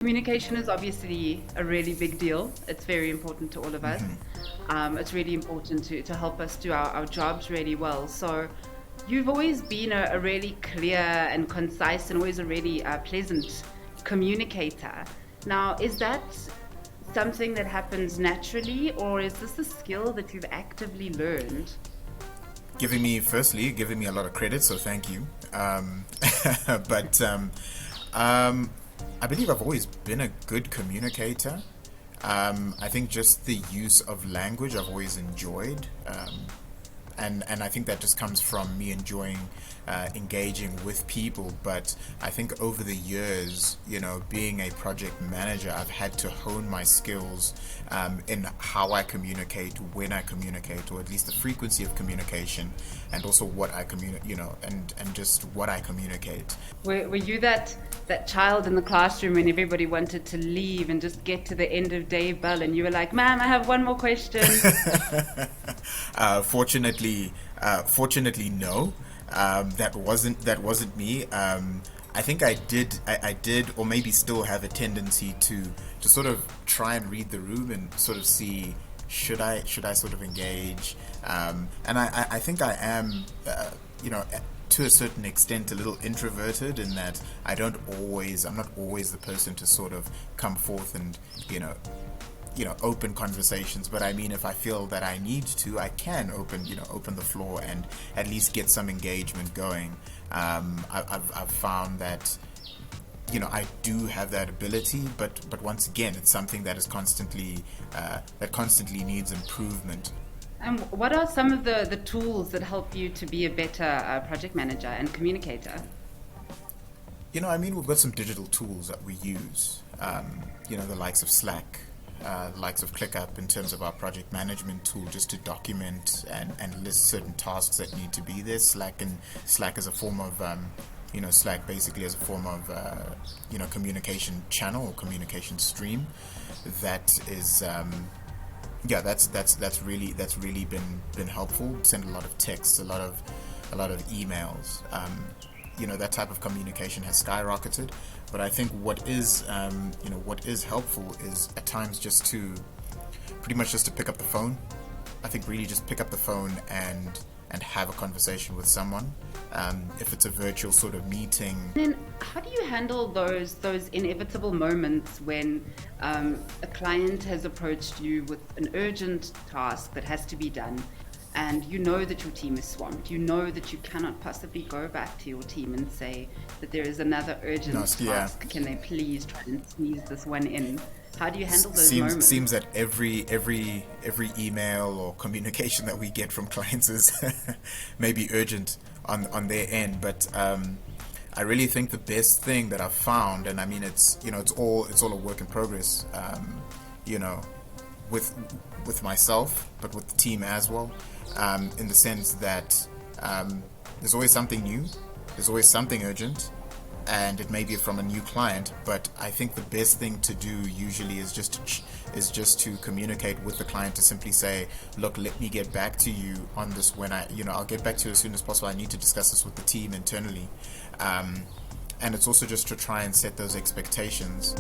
Communication is obviously a really big deal. It's very important to all of us. It's really important to help us do our jobs really well. So you've always been a really clear and concise and always a really pleasant communicator. Now, is that something that happens naturally, or is this a skill that you've actively learned? Firstly, giving me a lot of credit, so thank you. But I believe I've always been a good communicator. I think just the use of language I've always enjoyed. And I think that just comes from me enjoying engaging with people. But I think over the years, being a project manager, I've had to hone my skills in how I communicate, when I communicate, or at least the frequency of communication, and also what I communicate, and just what I communicate. Were you that child in the classroom when everybody wanted to leave and just get to the end of day bell, and you were like, "Ma'am, I have one more question"? Fortunately, no. That wasn't me. I think I did, or maybe still have a tendency to sort of try and read the room and sort of see should I sort of engage. And I think I am, to a certain extent, a little introverted in that I'm not always the person to sort of come forth and open conversations. But I mean, if I feel that I need to, I can open the floor and at least get some engagement going. I've found that I do have that ability, but once again, it's something that is constantly needs improvement. And what are some of the tools that help you to be a better project manager and communicator? We've got some digital tools that we use, the likes of Slack, the likes of ClickUp in terms of our project management tool, just to document and list certain tasks that need to be there. Slack as a form of, Slack basically as a form of, communication channel or communication stream. That is, that's really been helpful. Send a lot of texts, a lot of emails. That type of communication has skyrocketed. But I think what is helpful is at times just to pick up the phone. I think really just pick up the phone and have a conversation with someone. If it's a virtual sort of meeting. Then how do you handle those inevitable moments when a client has approached you with an urgent task that has to be done, and you know that your team is swamped, you know that you cannot possibly go back to your team and say that there is another urgent task, Can they please try and squeeze this one in? How do you handle those moments? Seems that every email or communication that we get from clients is maybe urgent on their end, but I really think the best thing that I've found, and I mean it's all a work in progress, with myself, but with the team as well, in the sense that there's always something new, there's always something urgent, and it may be from a new client. But I think the best thing to do usually is just to communicate with the client, to simply say, look, let me get back to you on this when I'll get back to you as soon as possible. I need to discuss this with the team internally, and it's also just to try and set those expectations.